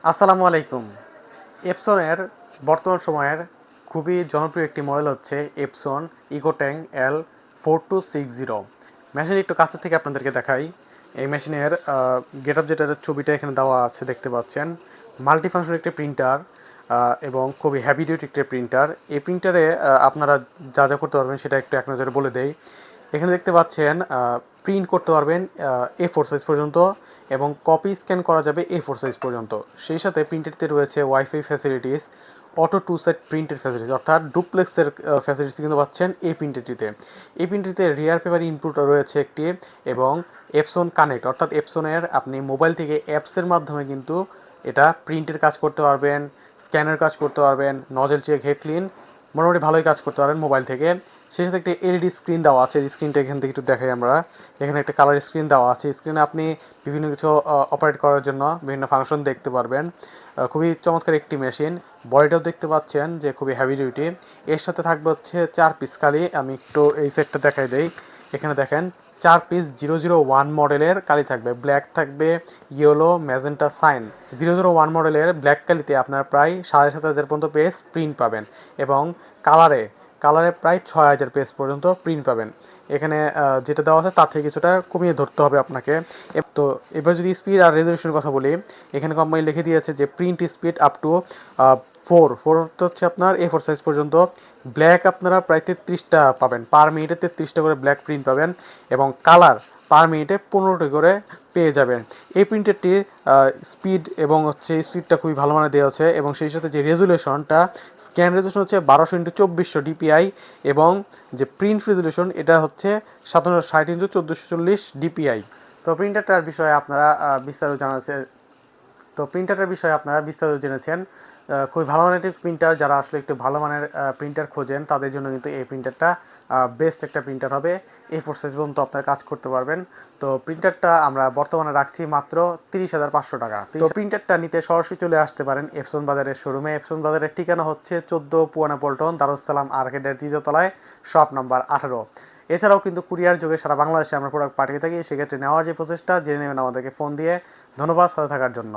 আসসালামু আলাইকুম। এপসনের বর্তমান সময়ের খুবই জনপ্রিয় একটি মডেল হচ্ছে এপসন ইকোট্যাং L4260। মেশিন একটু কাছে থেকে আপনাদেরকে দেখাই। এই মেশিনের গেটআপ যেটার ছবিটা এখানে দেওয়া আছে দেখতে পাচ্ছেন। মাল্টিফাংশন একটি প্রিন্টার এবং খুবই হেভি ডিউটি একটি প্রিন্টার। এই প্রিন্টারে আপনারা যা যা করতে পারবেন সেটা একটু এক নজরে বলে দেই। এখানে দেখতে পাচ্ছেন প্রিন্ট করতে পারবেন A4 সাইজ পর্যন্ত এবং কপি স্ক্যান করা যাবে A4 সাইজ পর্যন্ত। সেই সাথে প্রিন্টারটিতে রয়েছে wifi facilities, auto two sided প্রিন্টের ফ্যাসিলিটিস, অর্থাৎ ডুপ্লেক্সের ফ্যাসিলিটিস কিন্তু পাচ্ছেন এই প্রিন্টারটিতে। এই প্রিন্টারটিতে রিয়ার পেপার ইনপুট রয়েছে একটি এবং এপসন কানেক্ট, অর্থাৎ এপসনের আপনি মোবাইল থেকে অ্যাপসের মাধ্যমে কিন্তু এটা প্রিন্টের কাজ করতে পারবেন, স্ক্যানের কাজ করতে পারবেন, নজেল চেক, হেড ক্লিন, মোটামুটি ভালোই কাজ করতে পারবেন মোবাইল থেকে। সেই সাথে একটা এলইডি স্ক্রিন দেওয়া আছে। এই স্ক্রিনটা এখান থেকে একটু দেখাই আমরা। এখানে একটা কালার স্ক্রিন দেওয়া আছে। স্ক্রিনে আপনি বিভিন্ন কিছু অপারেট করার জন্য বিভিন্ন ফাংশন দেখতে পারবেন। খুবই চমৎকার একটি মেশিন। বডিটাও দেখতে পাচ্ছেন যে খুবই হেভি ডিউটি। এর সাথে থাকবে হচ্ছে 4 পিস কালি। আমি একটু এই সেটটা দেখাই দেই। এখানে দেখেন 4 পিস 001 মডেলের কালি থাকবে। ব্ল্যাক থাকবে, ইয়েলো, ম্যাজেন্টা, সাইন। 001 মডেলের ব্ল্যাক কালিতে আপনার প্রায় 7,500 পর্যন্ত পেজ প্রিন্ট পাবেন এবং কালারে প্রায় 6,000 পেজ পর্যন্ত প্রিন্ট পাবেন। এখানে যেটা দেওয়া আছে তার থেকে কিছুটা কমিয়ে ধরতে হবে আপনাকে। তো এবার যদি স্পিড আর রেজলিউশনের কথা বলি, এখানে কোম্পানি লিখে দিয়েছে যে প্রিন্ট স্পিড আপ টু 4 হচ্ছে আপনার A4 সাইজ পর্যন্ত। ব্ল্যাক আপনারা প্রায় 33টা পাবেন, পার মিনিটে 33টা করে ব্ল্যাক প্রিন্ট পাবেন এবং কালার পার মিনিটে 15টা করে পেয়ে যাবেন। এই প্রিন্টারটির স্পিড এবং হচ্ছে স্পিডটা খুবই ভালো মানের দেওয়া আছে এবং সেই সাথে যে রেজুলেশনটা, স্ক্যান রেজুলেশন হচ্ছে 1200x2400 DPI এবং যে প্রিন্ট রেজুলেশন এটা হচ্ছে 760x1440 DPI। তো প্রিন্টারটার বিষয়ে আপনারা বিস্তারিত জানাচ্ছে। তো প্রিন্টারের বিষয়ে আপনারা বিস্তারিত জেনেছেন। খুবই ভালো মানের একটি প্রিন্টার, যারা আসলে একটু ভালো মানের প্রিন্টার খোঁজেন তাদের জন্য কিন্তু এই প্রিন্টারটা বেস্ট একটা প্রিন্টার হবে। A4 সাইজ পর্যন্ত আপনারা কাজ করতে পারবেন। তো প্রিন্টারটা আমরা বর্তমানে রাখছি মাত্র 30,500 টাকা। তো প্রিন্টারটা নিতে সরাসরি চলে আসতে পারেন এপসন বাজারের শোরুমে। এপসন বাজারের ঠিকানা হচ্ছে 14 পুয়ানা পল্টন, দারুসালাম আর্কেডের 3য় তলায়, শপ নাম্বার 18। এছাড়াও কিন্তু কুরিয়ার যোগে সারা বাংলাদেশে আমরা প্রোডাক্ট পাঠিয়ে থাকি। সেক্ষেত্রে নেওয়ার যে প্রসেসটা জেনে নেবেন আমাদেরকে ফোন দিয়ে। ধন্যবাদ সাথে থাকার জন্য।